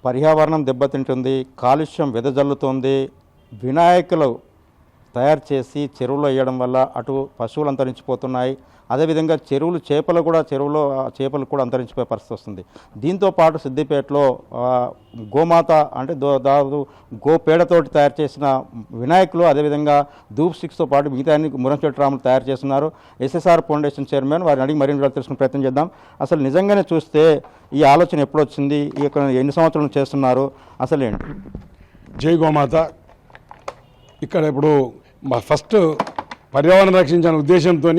పర్యావరణం దెబ్బతింటుంది, కాలుష్యం వెదజల్లుతోంది. వినాయకులు తయారు చేసి చెరువులో వేయడం వల్ల అటు పశువులు అంతరించిపోతున్నాయి, అదేవిధంగా చేపలు కూడా అంతరించిపోయే పరిస్థితి వస్తుంది. దీంతోపాటు సిద్దిపేటలో గోమాత అంటే దాదాపు గోపేడతోటి తయారు చేసిన వినాయకులు, అదేవిధంగా ధూప్ స్టిక్స్తో పాటు మిగతా అన్ని మురంచెట్టు రాములు తయారు చేస్తున్నారు. ఎస్ఎస్ఆర్ ఫౌండేషన్ చైర్మన్ వారిని అడిగి మరిన్ని వివరాలు తెలుసుకునే ప్రయత్నం చేద్దాం. అసలు నిజంగానే చూస్తే ఈ ఆలోచన ఎప్పుడు వచ్చింది, ఎన్ని సంవత్సరాలు చేస్తున్నారు, అసలు ఏంటి? జై గోమాత. ఇక్కడ ఇప్పుడు ఫస్ట్ పర్యావరణం రక్షించాలనే ఉద్దేశంతో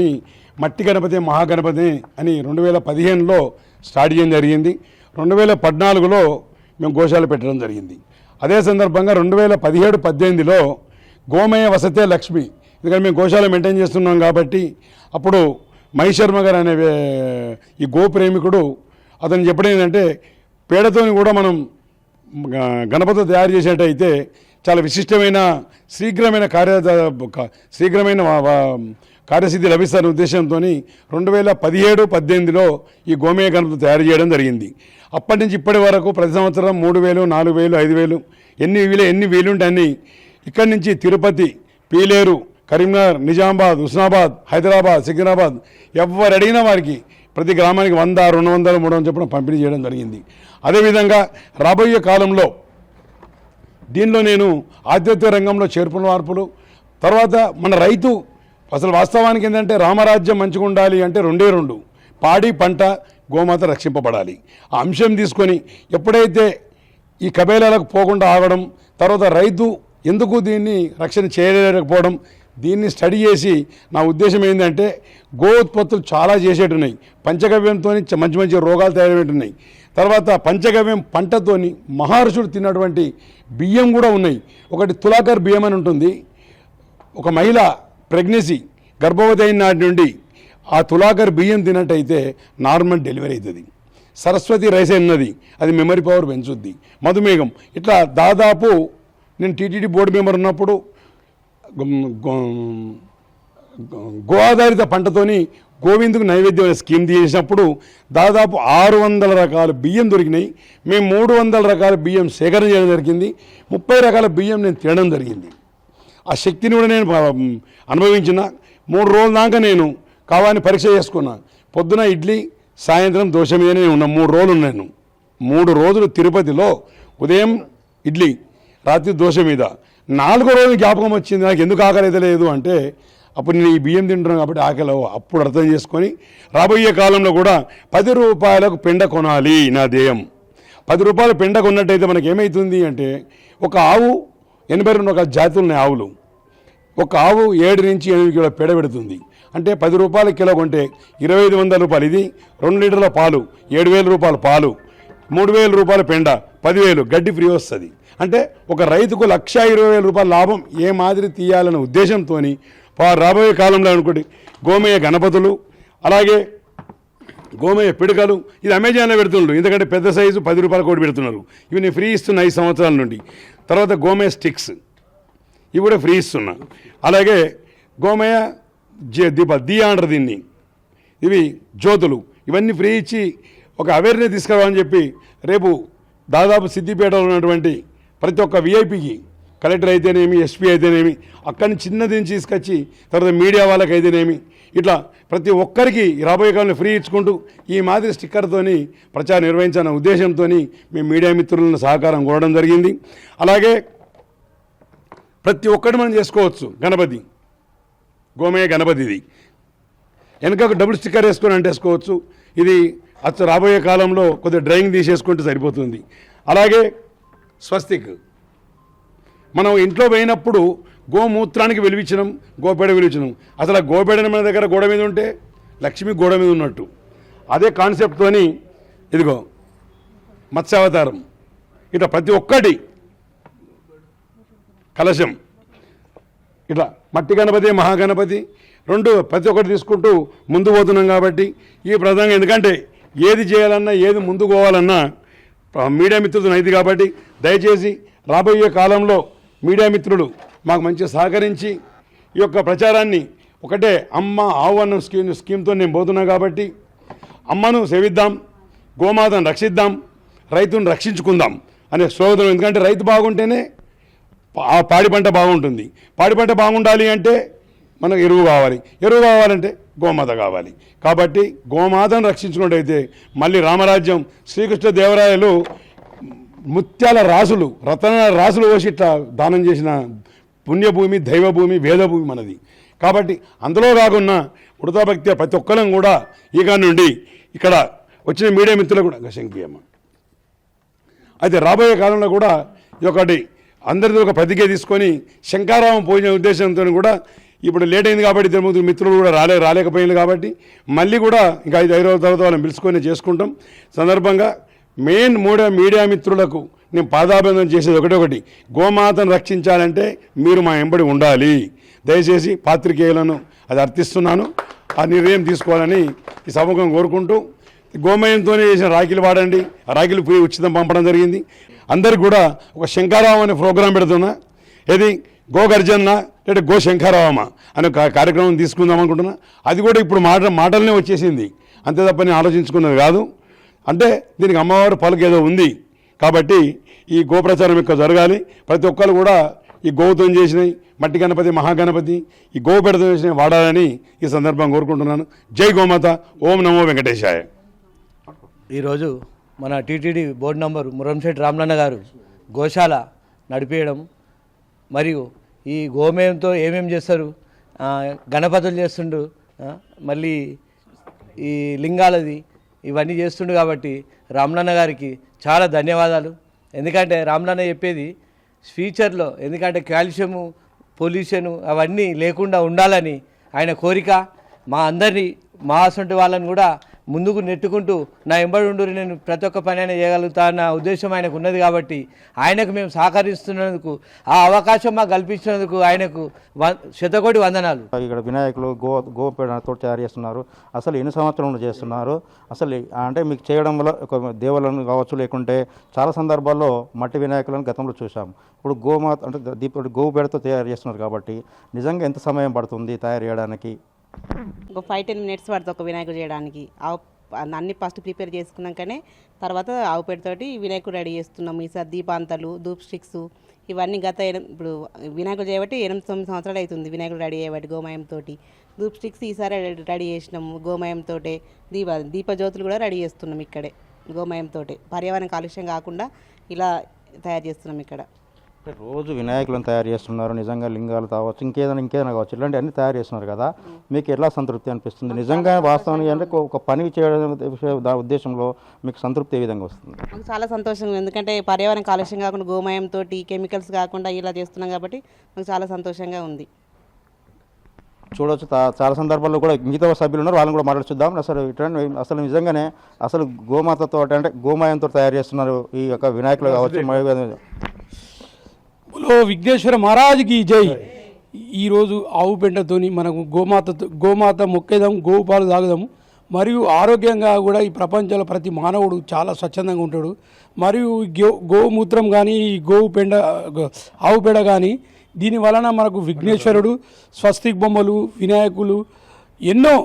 మట్టి గణపతి మహాగణపతి అని 2015లో స్టార్ట్ చేయడం జరిగింది. 2014లో మేము గోశాల పెట్టడం జరిగింది. అదే సందర్భంగా 2017-18లో గోమయ వసతే లక్ష్మి, ఎందుకంటే మేము గోశాల మెయింటైన్ చేస్తున్నాం కాబట్టి అప్పుడు మహిశర్మ గారు అనే ఈ గోప్రేమికుడు అతను చెప్పడం ఏంటంటే పేడతోని కూడా మనం గణపతి తయారు చేసేటైతే చాలా విశిష్టమైన శీఘ్రమైన కార్యసిద్ధి లభిస్తున్న ఉద్దేశంతో 2017-18లో ఈ గోమయ గణపతి తయారు చేయడం జరిగింది. అప్పటి నుంచి ఇప్పటి వరకు ప్రతి సంవత్సరం 3,000, 4,000, 5,000 ఎన్ని వీలుంటే అన్ని ఇక్కడి నుంచి తిరుపతి, పీలేరు, కరీంనగర్, నిజామాబాద్, హుస్నాబాద్, హైదరాబాద్, సికింద్రాబాద్ ఎవరు అడిగినా వారికి ప్రతి గ్రామానికి 100, 200, 300 చొప్పున పంపిణీ చేయడం జరిగింది. అదేవిధంగా రాబోయే కాలంలో దీనిలో నేను ఆధ్యాత్మిక రంగంలో చేర్పుల మార్పులు, తర్వాత మన రైతు అసలు వాస్తవానికి ఏంటంటే రామరాజ్యం మంచిగా ఉండాలి అంటే 2 పాడి పంట గోమాత రక్షింపబడాలి. ఆ అంశం తీసుకొని ఎప్పుడైతే ఈ కబేలాలకు పోకుండా ఆగడం, తర్వాత రైతు ఎందుకు దీన్ని రక్షణ చేయలేకపోవడం, దీన్ని స్టడీ చేసి నా ఉద్దేశం ఏంటంటే గో ఉత్పత్తులు చాలా చేసేటున్నాయి. పంచగవ్యంతో మంచి రోగాలు తయారవుతున్నాయి. తర్వాత పంచగవ్యం పంటతోని మహర్షులు తిన్నటువంటి బియ్యం కూడా ఉన్నాయి. ఒకటి తులాకర్ బియ్యం అని ఉంటుంది. ఒక మహిళ ప్రెగ్నెన్సీ గర్భవతి అయిన నాటి నుండి ఆ తులాకర్ బియ్యం తిన్నట్టయితే నార్మల్ డెలివరీ అవుతుంది. సరస్వతి రైస్ అన్నది అది మెమరీ పవర్ పెంచుద్ది. మధుమేహం ఇట్లా దాదాపు నేను టీటీడీ బోర్డు మెంబర్ ఉన్నప్పుడు గో ఆధారిత పంటతోని గోవిందుకు నైవేద్యం అనే స్కీమ్ తీసినప్పుడు దాదాపు 600 రకాల బియ్యం దొరికినాయి. మేము 300 రకాల బియ్యం సేకరణ చేయడం జరిగింది. 30 రకాల బియ్యం నేను తినడం జరిగింది. ఆ శక్తిని కూడా నేను అనుభవించిన. 3 రోజుల దాకా నేను కావాలని పరీక్ష చేసుకున్నా. పొద్దున ఇడ్లీ, సాయంత్రం దోశ మీదనే ఉన్నా. 3 రోజులు ఉన్నాను. 3 రోజులు తిరుపతిలో ఉదయం ఇడ్లీ, రాత్రి దోశ మీద. 4వ రోజు జ్ఞాపకం వచ్చింది నాకు ఎందుకు ఆకలి అయితే లేదు అంటే అప్పుడు నేను ఈ బియ్యం తింటున్నాను కాబట్టి ఆకలి అప్పుడు అర్థం చేసుకొని రాబోయే కాలంలో కూడా 10 రూపాయలకు పెండ కొనాలి నా ధ్యేయం. 10 రూపాయల పెండ కొన్నట్టయితే మనకి ఏమవుతుంది అంటే ఒక ఆవు 82 రకాల జాతులు ఉన్నాయి ఆవులు. ఒక ఆవు 7 నుంచి 8 కిలో పెడ పెడుతుంది. అంటే 10 రూపాయల కిలో కొంటే 2,500 రూపాయలు. ఇది 2 లీటర్ల పాలు 7,000 రూపాయల పాలు, 3,000 రూపాయల పెండ, 10,000 గడ్డి ఫ్రీ వస్తుంది. అంటే ఒక రైతుకు 1,20,000 రూపాయల లాభం ఏ మాదిరి తీయాలనే ఉద్దేశంతో రాబోయే కాలంలో అనుకోండి గోమయ గణపతులు, అలాగే గోమయ పిడకలు ఇది అమెజాన్లో పెడుతున్నారు. ఎందుకంటే పెద్ద సైజు 10 రూపాయల కోటి పెడుతున్నారు. ఇవి నేను ఫ్రీ ఇస్తున్నా 5 సంవత్సరాల నుండి. తర్వాత గోమయ స్టిక్స్ ఇవి కూడా ఫ్రీ ఇస్తున్నా. అలాగే గోమయ దీప అంటారు దీన్ని, ఇవి జ్యోతులు ఇవన్నీ ఫ్రీ ఇచ్చి ఒక అవేర్నెస్ తీసుకురావాలని చెప్పి రేపు దాదాపు సిద్దిపేటలో ఉన్నటువంటి ప్రతి ఒక్క విఐపికి కలెక్టర్ అయితేనేమి, ఎస్పీ అయితేనేమి, అక్కడి చిన్నది నుంచి తీసుకొచ్చి తర్వాత మీడియా వాళ్ళకి అయితేనేమి ఇట్లా ప్రతి ఒక్కరికి రాబోయే కాలంలో ఫ్రీ ఇచ్చుకుంటూ ఈ మాదిరి స్టిక్కర్తోని ప్రచారం నిర్వహించాలన్న ఉద్దేశంతో మేము మీడియా మిత్రులను సహకారం కోరడం జరిగింది. అలాగే ప్రతి ఒక్కటి మనం చేసుకోవచ్చు. గణపతి గోమయ గణపతి ఇది వెనక డబుల్ స్టిక్కర్ వేసుకొని అంటేసుకోవచ్చు. ఇది రాబోయే కాలంలో కొద్దిగా డ్రాయింగ్ తీసేసుకుంటే సరిపోతుంది. అలాగే స్వస్తిక్ మనం ఇంట్లో పోయినప్పుడు గోమూత్రానికి వెలిపించడం, గోపేడ వెలిపించడం. అసలు ఆ గోపేడని మన దగ్గర గోడ మీద ఉంటే లక్ష్మి గోడ మీద ఉన్నట్టు. అదే కాన్సెప్ట్తోని ఇదిగో మత్స్యావతారం ఇట్లా ప్రతి ఒక్కటి కలశం ఇట్లా మట్టి గణపతి మహాగణపతి 2 ప్రతి ఒక్కటి తీసుకుంటూ ముందు పోతున్నాం కాబట్టి ఈ ప్రధానంగా ఎందుకంటే ఏది చేయాలన్నా ఏది ముందు పోవాలన్నా మీడియా మిత్రులతో అయితే కాబట్టి దయచేసి రాబోయే కాలంలో మీడియా మిత్రులు మాకు మంచిగా సహకరించి ఈ యొక్క ప్రచారాన్ని ఒకటే అమ్మ ఆవు అన్న స్కీమ్తో నేను పోతున్నా కాబట్టి అమ్మను సేవిద్దాం, గోమాతను రక్షిద్దాం, రైతును రక్షించుకుందాం అనే స్లోగన్. ఎందుకంటే రైతు బాగుంటేనే ఆ పాడి పంట బాగుంటుంది. పాడి పంట బాగుండాలి అంటే మనకు ఎరువు కావాలి, ఎరువు కావాలంటే గోమాత కావాలి. కాబట్టి గోమాతను రక్షించుకున్నట్టయితే మళ్ళీ రామరాజ్యం శ్రీకృష్ణదేవరాయలు ముత్యాల రాసులు, రతనాల రాసులు పోసి ఇట్లా దానం చేసిన పుణ్యభూమి, దైవభూమి, వేదభూమి మనది. కాబట్టి అందులో కాకుండా వృతాభక్తి ప్రతి ఒక్కరం కూడా ఇక నుండి ఇక్కడ వచ్చిన మీడియా మిత్రులు కూడా శంకియమ్మ అయితే రాబోయే కాలంలో కూడా ఒకటి అందరితో ఒక ప్రతిజ్ఞ తీసుకొని శంకారావం పోయిన ఉద్దేశంతో కూడా ఇప్పుడు లేట్ అయింది కాబట్టి ఇద్దరు మిత్రులు కూడా రాలేకపోయింది కాబట్టి మళ్ళీ కూడా ఇంకా 5 రోజుల తర్వాత వాళ్ళని పిలుచుకొని చేసుకుంటాం. సందర్భంగా మెయిన్ మీడియా మిత్రులకు నేను పాదాభివందనం చేసేది ఒకటి, గోమాతను రక్షించాలంటే మీరు మా వెంబడి ఉండాలి. దయచేసి పాత్రికేయులను అది అర్థిస్తున్నాను, ఆ నిర్ణయం తీసుకోవాలని ఈ సభకు కోరుకుంటూ, గోమయంతోనే చేసిన రాఖీలు వాడండి. ఆ రాఖీలు ఫ్రీ ఉచితం పంపడం జరిగింది. అందరికి కూడా ఒక శంకారావం అనే ప్రోగ్రాం పెడుతున్నా. ఏది గోగర్జన లేదా గో శంకారావమా అనే కార్యక్రమం తీసుకుందాం అనుకుంటున్నా. అది కూడా ఇప్పుడు మాటలనే వచ్చేసింది, అంతే తప్ప నేను ఆలోచించుకున్నది కాదు. అంటే దీనికి అమ్మవారు పలుకు ఏదో ఉంది కాబట్టి ఈ గోప్రచారం ఎక్కువ జరగాలి. ప్రతి ఒక్కరు కూడా ఈ గోవుతో చేసినవి, మట్టి గణపతి, మహాగణపతి, ఈ గోవు పెడతో చేసినవి వాడాలని ఈ సందర్భంగా కోరుకుంటున్నాను. జై గోమాత. ఓం నమో వెంకటేశాయ. ఈరోజు మన TTD board number Muramshetti Ramalanna గారు గోశాల నడిపేయడం, మరియు ఈ గోమయంతో ఏమేమి చేస్తారు, గణపతులు చేస్తుండు, మళ్ళీ ఈ లింగాలది ఇవన్నీ చేస్తుండు. కాబట్టి రామలన్న గారికి చాలా ధన్యవాదాలు. ఎందుకంటే రామలన్న చెప్పేది ఫ్యూచర్లో, ఎందుకంటే కాల్షియము, పొల్యూషను అవన్నీ లేకుండా ఉండాలని ఆయన కోరిక. మా అందరినీ, మా అసంటి వాళ్ళని కూడా ముందుకు నెట్టుకుంటూ నా ఎంబడి ఉండు, నేను ప్రతి ఒక్క పని అయినా చేయగలుగుతా అన్న ఉద్దేశం ఆయనకు ఉన్నది. కాబట్టి ఆయనకు మేము సహకరిస్తున్నందుకు, ఆ అవకాశం మాకు కల్పించినందుకు ఆయనకు శతకోటి వందనాలు. ఇక్కడ వినాయకులు గోపేడతో తయారు చేస్తున్నారు. అసలు ఎన్ని సంవత్సరాలు చేస్తున్నారు? అసలు అంటే మీకు చేయడం వల్ల ఒక దేవులను కావచ్చు, లేకుంటే చాలా సందర్భాల్లో మట్టి వినాయకులను గతంలో చూసాం. ఇప్పుడు గోమాత అంటే గోవు పేడతో తయారు చేస్తున్నారు కాబట్టి నిజంగా ఎంత సమయం పడుతుంది తయారు చేయడానికి? ఒక 5-10 minutes పడుతుంది ఒక వినాయకుడు చేయడానికి. అన్ని ఫస్ట్ ప్రిపేర్ చేసుకున్నాకనే తర్వాత ఆవు పేడతోటి వినాయకుడు రెడీ చేస్తున్నాము. ఈసారి దీపాంతలు, ధూప్ స్టిక్స్ ఇవన్నీ ఇప్పుడు వినాయకుడు చేయబట్టి 8-9 సంవత్సరాలు అవుతుంది వినాయకుడు రెడీ చేయబట్టి గోమయంతో. ధూప్ స్టిక్స్ ఈసారి రెడీ చేసినాము గోమయంతో. దీపజ్యోతులు కూడా రెడీ చేస్తున్నాం ఇక్కడే గోమయంతో. పర్యావరణ కాలుష్యం కాకుండా ఇలా తయారు చేస్తున్నాం ఇక్కడ. రోజు వినాయకులను తయారు చేస్తున్నారు, నిజంగా లింగాలు కావచ్చు, ఇంకేదైనా కావచ్చు, ఇలాంటి అన్ని తయారు చేస్తున్నారు కదా, మీకు ఎట్లా సంతృప్తి అనిపిస్తుంది? నిజంగా వాస్తవానికి అంటే ఒక పని చేయడం ఉద్దేశంలో మీకు సంతృప్తి ఏ విధంగా వస్తుంది? మాకు చాలా సంతోషంగా, ఎందుకంటే పర్యావరణ కాలుష్యం కాకుండా గోమయంతో కెమికల్స్ కాకుండా ఇలా చేస్తున్నాం కాబట్టి మాకు చాలా సంతోషంగా ఉంది. చూడవచ్చు, చాలా సందర్భాల్లో కూడా మిగతా సభ్యులు ఉన్నారు, వాళ్ళని కూడా మాట్లాడుచుద్దాం. అసలు నిజంగానే అసలు గోమాతతో అంటే గోమయంతో తయారు చేస్తున్నారు ఈ యొక్క వినాయకులు కావచ్చు. బోలో విఘ్నేశ్వర మహారాజుకి జై. ఈరోజు ఆవు పెంటతోని మనకు గోమాత మొక్కేదాము, గోవు పాలు తాగుదాము. మరియు ఆరోగ్యంగా కూడా ఈ ప్రపంచంలో ప్రతి మానవుడు చాలా స్వచ్ఛందంగా ఉంటాడు. మరియు గోమూత్రం కానీ, ఈ ఆవు పెండ కానీ, దీని వలన మనకు విఘ్నేశ్వరుడు, స్వస్తిక్ బొమ్మలు, వినాయకులు ఎన్నో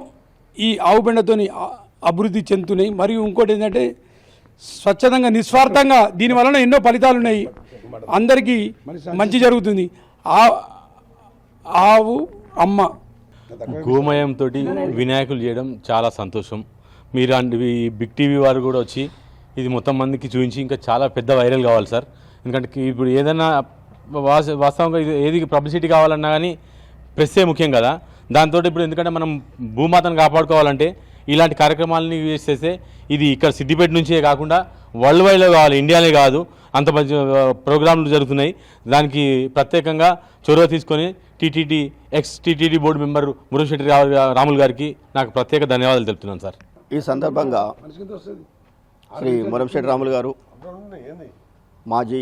ఈ ఆవు పెండతోని అభివృద్ధి చెందుతున్నాయి. మరియు ఇంకోటి ఏంటంటే స్వచ్ఛందంగా, నిస్వార్థంగా దీని వలన ఎన్నో ఫలితాలు ఉన్నాయి. అందరికీ మంచి జరుగుతుంది. ఆవు అమ్మ గోమయంతో వినాయకులు చేయడం చాలా సంతోషం. మీరు బిగ్ టీవీ వారు కూడా వచ్చి ఇది మొత్తం మందికి చూపించి ఇంకా చాలా పెద్ద వైరల్ కావాలి సార్. ఎందుకంటే ఇప్పుడు ఏదైనా వాస్తవంగా ఏది పబ్లిసిటీ కావాలన్నా కానీ ప్రెస్సే ముఖ్యం కదా. దాంతో ఇప్పుడు ఎందుకంటే మనం భూమాతను కాపాడుకోవాలంటే ఇలాంటి కార్యక్రమాలని యూజ్ చేస్తే ఇది ఇక్కడ సిద్దిపేట నుంచే కాకుండా వరల్డ్ వైడ్లో కావాలి, ఇండియానే కాదు. అంత మంచి ప్రోగ్రాంలు జరుగుతున్నాయి. దానికి ప్రత్యేకంగా చొరవ తీసుకొని TTD board member Muramshetti Ramulu గారికి నాకు ప్రత్యేక ధన్యవాదాలు తెలుపుతున్నాను సార్. ఈ సందర్భంగా శ్రీ మురంశెట్టి రాములు గారు మాజీ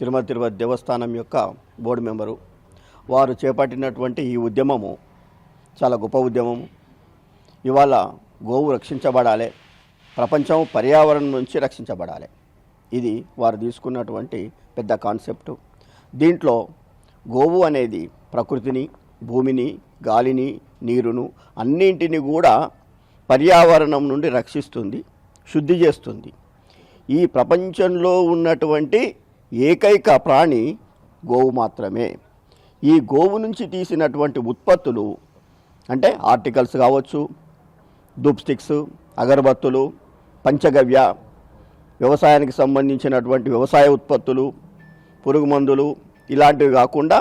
తిరుపతి దేవస్థానం యొక్క బోర్డు మెంబరు, వారు చేపట్టినటువంటి ఈ ఉద్యమము చాలా గొప్ప ఉద్యమము. ఇవాళ గోవు రక్షించబడాలి, ప్రపంచం పర్యావరణం నుంచి రక్షించబడాలి. ఇది వారు తీసుకున్నటువంటి పెద్ద కాన్సెప్టు. దీంట్లో గోవు అనేది ప్రకృతిని, భూమిని, గాలిని, నీరును అన్నింటినీ కూడా పర్యావరణం నుండి రక్షిస్తుంది, శుద్ధి చేస్తుంది. ఈ ప్రపంచంలో ఉన్నటువంటి ఏకైక ప్రాణి గోవు మాత్రమే. ఈ గోవు నుంచి తీసినటువంటి ఉత్పత్తులు అంటే ఆర్టికల్స్ కావచ్చు, ధూప్ స్టిక్స్, అగరబత్తులు, పంచగవ్య, వ్యవసాయానికి సంబంధించినటువంటి వ్యవసాయ ఉత్పత్తులు, పురుగు మందులు ఇలాంటివి కాకుండా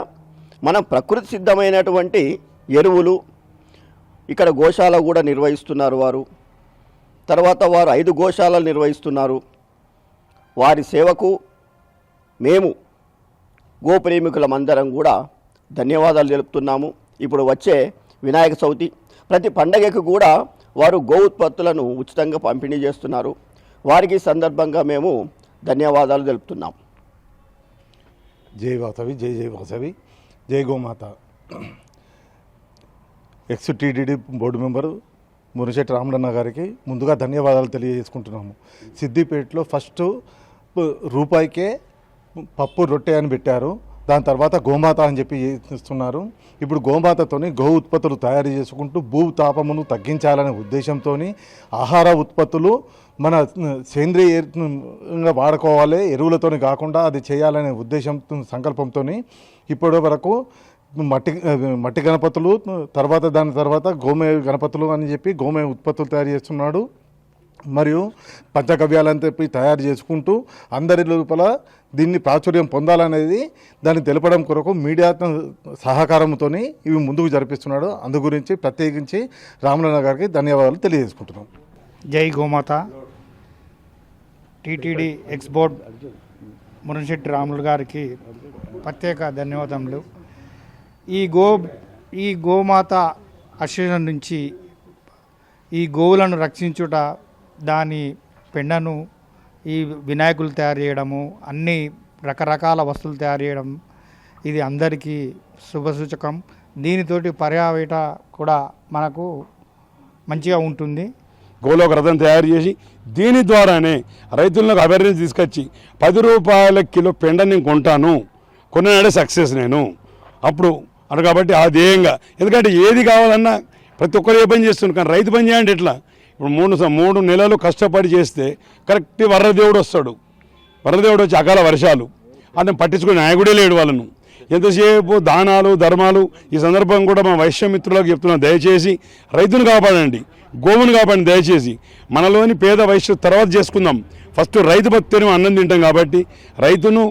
మనం ప్రకృతి సిద్ధమైనటువంటి ఎరువులు ఇక్కడ గోశాల కూడా నిర్వహిస్తున్నారు వారు. తర్వాత వారు 5 గోశాలలు నిర్వహిస్తున్నారు. వారి సేవకు మేము గోప్రేమికులమందరం కూడా ధన్యవాదాలు తెలుపుతున్నాము. ఇప్పుడు వచ్చే వినాయక చవితి ప్రతి పండగకు కూడా వారు గో ఉత్పత్తులను ఉచితంగా పంపిణీ చేస్తున్నారు. వారికి సందర్భంగా మేము ధన్యవాదాలు తెలుపుతున్నాం. జై వాసవి, జై జై వాసవి, జై గోమాత. X-TTD board member Murishetti Ramalanna గారికి ముందుగా ధన్యవాదాలు తెలియజేసుకుంటున్నాము. సిద్దిపేటలో ఫస్ట్ రూపాయికే పప్పు రొట్టె అని పెట్టారు. దాని తర్వాత గోమాత అని చెప్పి ఇస్తున్నారు. ఇప్పుడు గోమాతతోని గో ఉత్పత్తులు తయారు చేసుకుంటూ భూతాపమును తగ్గించాలనే ఉద్దేశంతో ఆహార ఉత్పత్తులు మన సేంద్రియంగా వాడుకోవాలి, ఎరువులతోని కాకుండా అది చేయాలనే ఉద్దేశం సంకల్పంతో ఇప్పటి వరకు మట్టి గణపతులు, దాని తర్వాత గోమయ గణపతులు అని చెప్పి గోమయ ఉత్పత్తులు తయారు చేస్తున్నాడు. మరియు పంచగవ్యాలని చెప్పి తయారు చేసుకుంటూ అందరి లోపల దీన్ని ప్రాచుర్యం పొందాలనేది దాన్ని తెలపడం కొరకు మీడియా సహకారంతో ఇవి ముందుకు జరిపిస్తున్నాడు. అందు గురించి ప్రత్యేకించి రామలన్న గారికి ధన్యవాదాలు తెలియజేసుకుంటున్నాం. జై గోమాత. TTD X board Muramshetti Ramulu గారికి ప్రత్యేక ధన్యవాదములు. ఈ గోమాత అశేషం నుంచి ఈ గోవులను రక్షించుట, దాని పెండను ఈ వినాయకులు తయారు చేయడము, అన్ని రకరకాల వస్తువులు తయారు చేయడం, ఇది అందరికీ శుభసూచకం. దీనితోటి పర్యావేట కూడా మనకు మంచిగా ఉంటుంది. గోలోక రథం తయారు చేసి దీని ద్వారానే రైతులకు అవేర్నెస్ తీసుకొచ్చి 10 రూపాయల కిలో పెండ నేను కొంటాను, కొన్నాడే సక్సెస్ నేను అప్పుడు అను. కాబట్టి ఆ ధ్యేయంగా, ఎందుకంటే ఏది కావాలన్నా ప్రతి ఒక్కరు ఏ పని చేస్తున్నారు, కానీ రైతు పని చేయండి ఎట్లా? ఇప్పుడు 3 నెలలు కష్టపడి చేస్తే కరెక్ట్ వరదేవుడు వస్తాడు. వరదేవుడు వచ్చి అకాల వర్షాలు అతను పట్టించుకునే నాయకుడే లేడు వాళ్ళను. ఎంతసేపు దానాలు ధర్మాలు. ఈ సందర్భం కూడా మా వైశ్యమిత్రులకు చెప్తున్నాను, దయచేసి రైతును కాపాడండి, గోవును కాపాడండి దయచేసి. మనలోని పేద వైశ్య తర్వాత చేసుకుందాం, ఫస్ట్ రైతు బతిని అన్నం తింటాం. కాబట్టి రైతును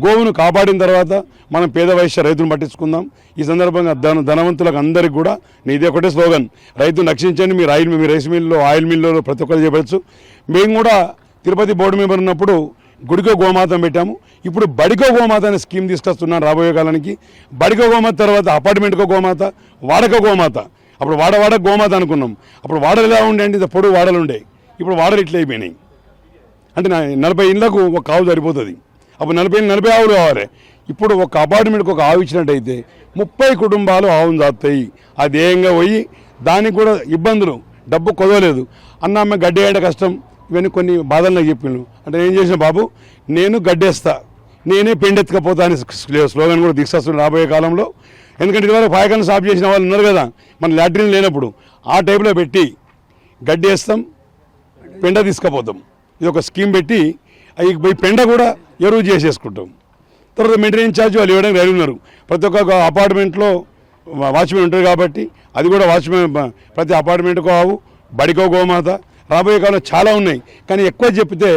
గోవును కాపాడిన తర్వాత మనం పేద వైశ్య రైతును పట్టించుకుందాం. ఈ సందర్భంగా ధనవంతులకు అందరికీ కూడా ఇది ఒకటే స్లోగన్, రైతును రక్షించండి. మీ రైస్ మిల్లు, ఆయిల్ మిల్లు ప్రతి ఒక్కరు చెప్పచ్చు. మేము కూడా తిరుపతి బోర్డు మెంబర్ ఉన్నప్పుడు గుడికో గోమాత పెట్టాము. ఇప్పుడు బడికో గోమాత అనే స్కీమ్ తీసుకొస్తున్నాను రాబోయే కాలానికి. బడికో గోమాత తర్వాత అపార్ట్మెంట్కో గోమాత, వాడకో గోమాత. అప్పుడు వాడ గోమాత అనుకున్నాం. అప్పుడు వాడలు ఎలా ఉండే అంటే పొడుగు వాడలు ఉండే, ఇప్పుడు వాడలు ఇట్లా అయిపోయినాయి. అంటే 40 ఇళ్ళకు ఒక ఆవు సరిపోతుంది. అప్పుడు 40 ఆవులు కావాలి. ఇప్పుడు ఒక అపార్ట్మెంట్కి ఒక ఆవు ఇచ్చినట్టయితే 30 కుటుంబాలు ఆవును దాస్తాయి. ఆ ధ్యేయంగా పోయి దానికి కూడా ఇబ్బందులు, డబ్బు కుదవలేదు. అన్న గడ్డి వేయడం కష్టం, ఇవన్నీ కొన్ని బాధలు నాకు చెప్పిండు. అంటే ఏం చేసిన బాబు, నేను గడ్డేస్తా, నేనే పెండెత్తుకపోతా అని స్లోగన్ కూడా తీసుకొస్తున్నాను రాబోయే కాలంలో. ఎందుకంటే ఇదివరకు పాయకాలను సాఫ్ చేసిన వాళ్ళు ఉన్నారు కదా, మన లాట్రిన్ లేనప్పుడు ఆ టైప్లో పెట్టి గడ్డి వేస్తాం, పెండ తీసుకుపోతాం. ఇది ఒక స్కీమ్ పెట్టి ఈ పెండ కూడా ఎరువు చేసేసుకుంటాం. తర్వాత మెయింటెనెన్స్ ఛార్జ్ వాళ్ళు ఇవ్వడానికి రెడీ ఉన్నారు. ప్రతి ఒక్క అపార్ట్మెంట్లో వాచ్మెన్ ఉంటుంది కాబట్టి అది కూడా వాచ్మెన్ ప్రతి అపార్ట్మెంట్కో ఆవు, బడికో గోమాత. రాబోయే కాలంలో చాలా ఉన్నాయి, కానీ ఎక్కువ చెప్తే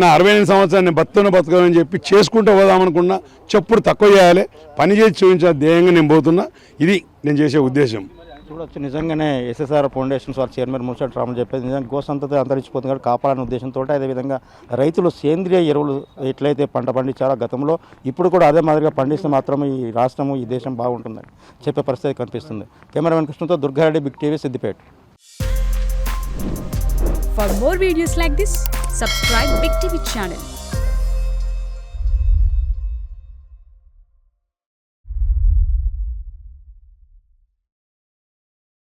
నా 68 సంవత్సరాన్ని బతకని చెప్పి చేసుకుంటూ పోదామనుకున్నా చెప్పుడు తక్కువ చేయాలి, పని చేసి చూపించే ధ్యేయంగా నేను పోతున్నా. ఇది నేను చేసే ఉద్దేశం. చూడొచ్చు, నిజంగానే ఎస్ఎస్ఆర్ ఫౌండేషన్స్ వారి చైర్మన్ మురిశెట్టి రాములు చెప్పేది నిజంగా గోసంతతి అంతరించిపోతుంది కాబట్టి కాపాడాలనే ఉద్దేశంతో, అదేవిధంగా రైతులు సేంద్రియ ఎరువులు ఎట్లయితే పంట పండించారో గతంలో, ఇప్పుడు కూడా అదే మాదిరిగా పండిస్తే మాత్రం ఈ రాష్ట్రము, ఈ దేశం బాగుంటుందని చెప్పే పరిస్థితి కనిపిస్తుంది. కెమెరామెన్ కృష్ణతో Durga Reddy, big TV, Siddipet. For more videos like this, subscribe Big TV channel.